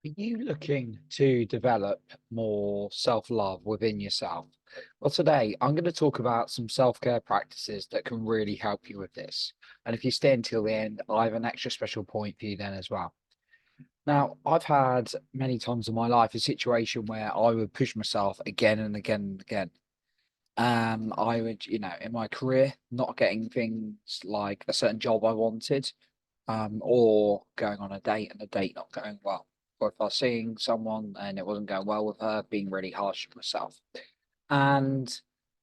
Are you looking to develop more self-love within yourself? Well, today I'm going to talk about some self-care practices that can really help you with this. And if you stay until the end, I have an extra special point for you then as well. Now, I've had many times in my life a situation where I would push myself again and again and again. I would, in my career, not getting things like a certain job I wanted, or going on a date and the date not going well. Or if I was seeing someone and it wasn't going well with her, being really harsh on myself. And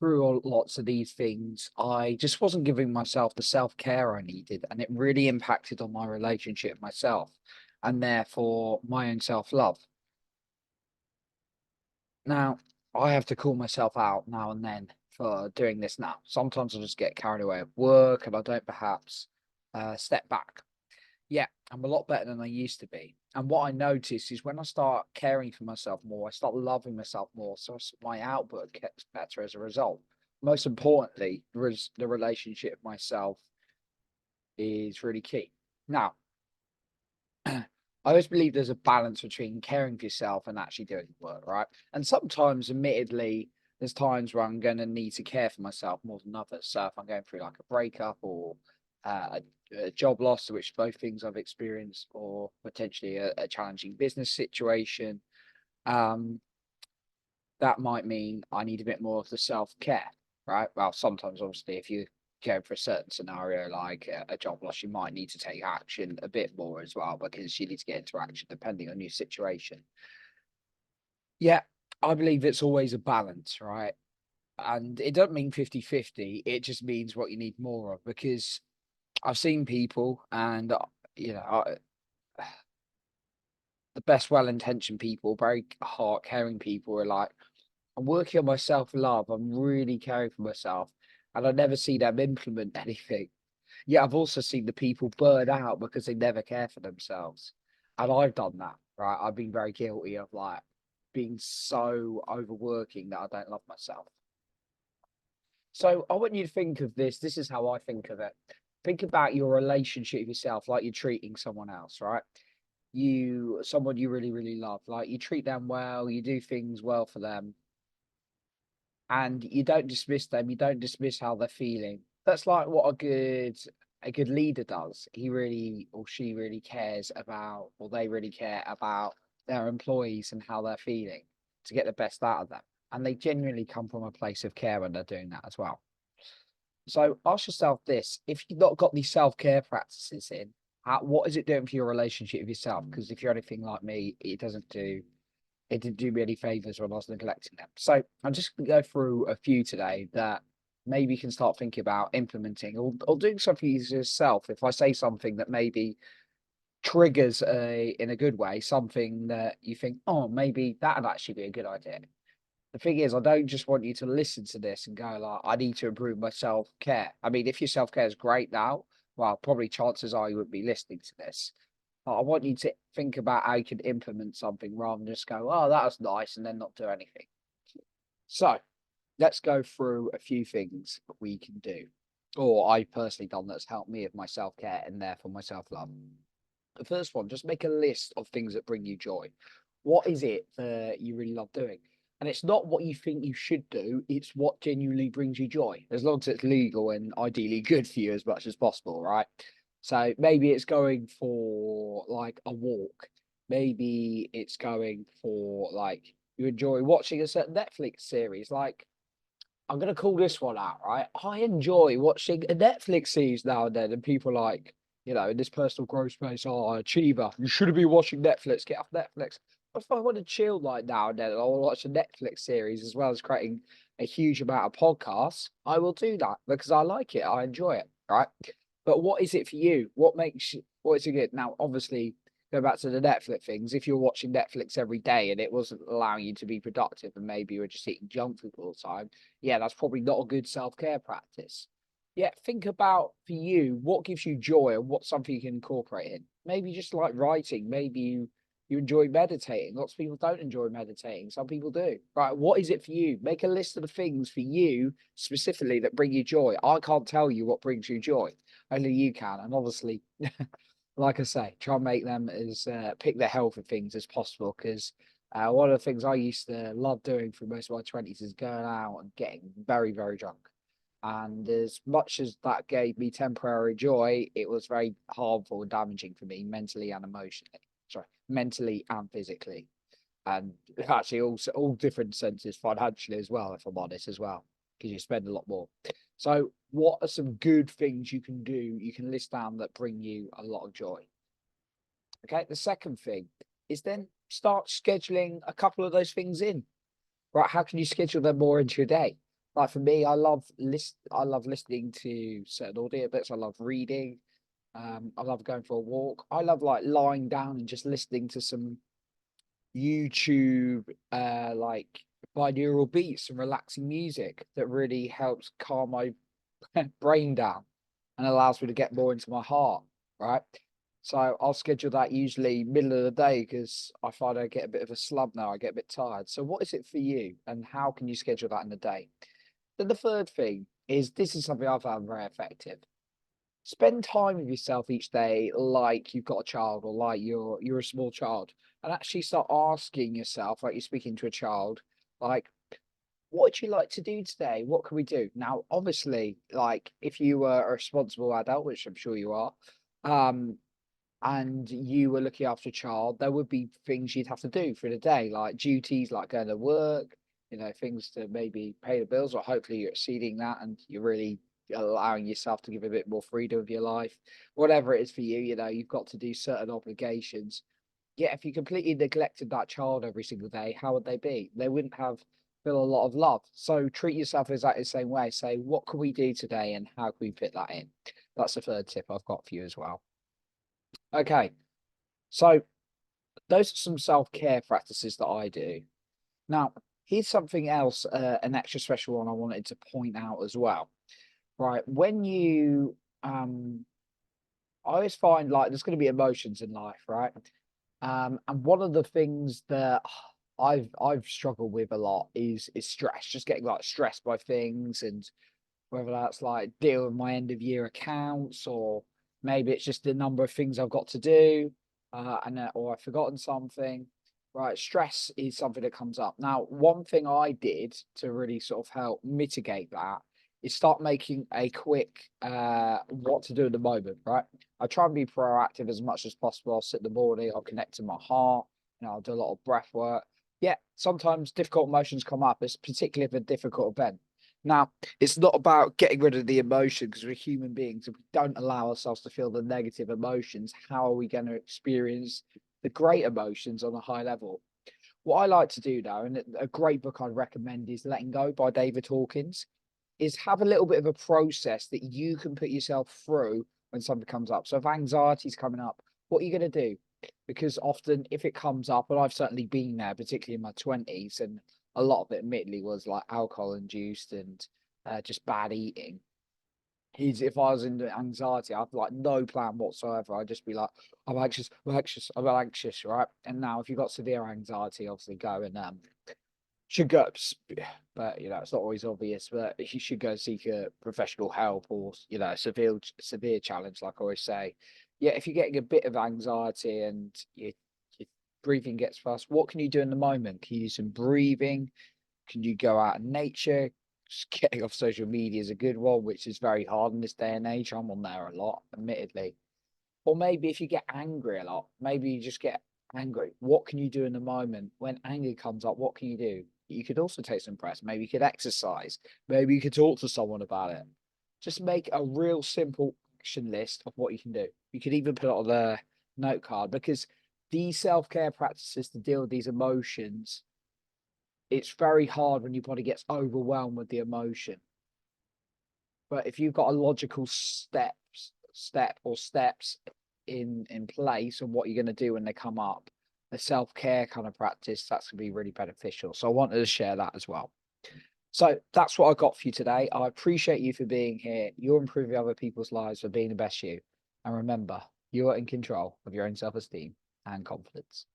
through lots of these things, I just wasn't giving myself the self-care I needed, and it really impacted on my relationship with myself and therefore my own self-love. Now, I have to call myself out now and then for doing this now. Sometimes I just get carried away at work and I don't perhaps step back. Yeah, I'm a lot better than I used to be. And what I notice is when I start caring for myself more, I start loving myself more. So my output gets better as a result. Most importantly, the relationship with myself is really key. Now, I always believe there's a balance between caring for yourself and actually doing the work, right? And sometimes, admittedly, there's times where I'm going to need to care for myself more than others. So if I'm going through like a breakup or a job loss, which both things I've experienced, or potentially a challenging business situation, um, that might mean I need a bit more of the self-care, right? Well, sometimes obviously if you go for a certain scenario like a job loss, you might need to take action a bit more as well because you need to get into action depending on your situation. Yeah, I believe it's always a balance, right? And it doesn't mean 50-50. It just means what you need more of because I've seen people and, you know, the best well-intentioned people, very heart caring people are like, I'm working on my self-love. I'm really caring for myself. And I never see them implement anything. Yeah, I've also seen the people burn out because they never care for themselves. And I've done that, right? I've been very guilty of like being so overworking that I don't love myself. So I want you to think of this. This is how I think of it. Think about your relationship with yourself like you're treating someone else, right? Someone you really, really love, like you treat them well, you do things well for them, and you don't dismiss them, you don't dismiss how they're feeling. That's like what a good leader does. He really or she really cares about, or they really care about their employees and how they're feeling to get the best out of them. And they genuinely come from a place of care when they're doing that as well. So ask yourself this: if you've not got these self-care practices in, what is it doing for your relationship with yourself? Because if you're anything like me, it didn't do me any favors when I was neglecting them. So I'm just going to go through a few today that maybe you can start thinking about implementing or doing something yourself. If I say something that maybe triggers in a good way, something that you think, oh, maybe that'd actually be a good idea. The thing is, I don't just want you to listen to this and go like, I need to improve my self care. I mean, if your self care is great now, well, probably chances are you would be listening to this. I want you to think about how you can implement something rather than just go, "Oh, that was nice," and then not do anything. So let's go through a few things that we can do, or I've personally done that's helped me with my self care and therefore my self love. The first one, just make a list of things that bring you joy. What is it that you really love doing? And it's not what you think you should do, it's what genuinely brings you joy, as long as it's legal and ideally good for you as much as possible, right? So maybe it's going for like a walk. Maybe it's going for like you enjoy watching a certain Netflix series. Like I'm gonna call this one out, right? I enjoy watching a Netflix series now and then, and people like, in this personal growth space, oh, achiever, you shouldn't be watching Netflix, get off Netflix. But if I want to chill like now and then, and I'll watch a Netflix series as well as creating a huge amount of podcasts, I will do that because I like it, I enjoy it, right? But what is it for you? What is it good? Now, obviously, go back to the Netflix things. If you're watching Netflix every day and it wasn't allowing you to be productive, and maybe you were just eating junk food all the time, yeah, that's probably not a good self-care practice. Yeah, think about for you what gives you joy and what's something you can incorporate in. Maybe just like writing, maybe you enjoy meditating. Lots of people don't enjoy meditating. Some people do. Right. What is it for you? Make a list of the things for you specifically that bring you joy. I can't tell you what brings you joy. Only you can. And obviously, like I say, try and make them as pick the healthy things as possible. Because one of the things I used to love doing for most of my 20s is going out and getting very, very drunk. And as much as that gave me temporary joy, it was very harmful and damaging for me mentally and emotionally. Sorry, mentally and physically. And actually also all different senses financially as well, if I'm honest as well, because you spend a lot more. So what are some good things you can do, you can list down that bring you a lot of joy? Okay, the second thing is then start scheduling a couple of those things in. Right, how can you schedule them more into your day? Like for me, I love listening to certain audiobooks. I love reading. I love going for a walk. I love like lying down and just listening to some YouTube like binaural beats and relaxing music that really helps calm my brain down and allows me to get more into my heart, right? So I'll schedule that usually middle of the day because I find I get a bit of a slump now. I get a bit tired. So what is it for you and how can you schedule that in the day? Then the third thing is this is something I've found very effective. Spend time with yourself each day like you've got a child or like you're a small child and actually start asking yourself like you're speaking to a child, like what would you like to do today? What can we do? Now, obviously, like if you were a responsible adult, which I'm sure you are, um, and you were looking after a child, there would be things you'd have to do for the day, like duties like going to work, things to maybe pay the bills, or hopefully you're exceeding that and you're really allowing yourself to give a bit more freedom of your life. Whatever it is for you, you've got to do certain obligations. Yeah, if you completely neglected that child every single day, how would they be? They wouldn't have feel a lot of love. So treat yourself exactly the same way. Say, what can we do today and how can we fit that in? That's the third tip I've got for you as well. Okay, so those are some self-care practices that I do. Now, here's something else, an extra special one I wanted to point out as well. Right, when you I always find like there's going to be emotions in life, right? And one of the things that I've struggled with a lot is stress, just getting like stressed by things, and whether that's like deal with my end of year accounts, or maybe it's just the number of things I've got to do, or I've forgotten something. Right, stress is something that comes up. Now, one thing I did to really sort of help mitigate that is start making a quick what to do at the moment. Right, I try and be proactive as much as possible. I'll sit in the morning, I'll connect to my heart, I'll do a lot of breath work. Yeah, sometimes difficult emotions come up, it's particularly if a difficult event. Now, it's not about getting rid of the emotion because we're human beings. If we don't allow ourselves to feel the negative emotions, how are we going to experience the great emotions on a high level? What I like to do now, and a great book I'd recommend is Letting Go by David Hawkins, is have a little bit of a process that you can put yourself through when something comes up. So if anxiety is coming up, what are you going to do? Because often if it comes up, and I've certainly been there, particularly in my 20s, and a lot of it admittedly was like alcohol induced and just bad eating. Is if I was in anxiety, I've like no plan whatsoever. I'd just be like, I'm anxious, I'm anxious, I'm anxious, right? And now if you've got severe anxiety, obviously go and should go, but it's not always obvious, but you should go seek a professional help, or a severe challenge, like I always say. Yeah, if you're getting a bit of anxiety and your breathing gets fast, what can you do in the moment? Can you do some breathing? Can you go out in nature? Just getting off social media is a good one, which is very hard in this day and age. I'm on there a lot, admittedly. Or maybe if you get angry a lot, maybe you just get angry. What can you do in the moment when anger comes up? What can you do? You could also take some breaths. Maybe you could exercise. Maybe you could talk to someone about it. Just make a real simple action list of what you can do. You could even put it on a note card, because these self-care practices to deal with these emotions, it's very hard when your body gets overwhelmed with the emotion. But if you've got a logical steps in place on what you're going to do when they come up, a self-care kind of practice, that's going to be really beneficial. So I wanted to share that as well. So that's what I got for you today. I appreciate you for being here. You're improving other people's lives for being the best you. And remember, you are in control of your own self-esteem and confidence.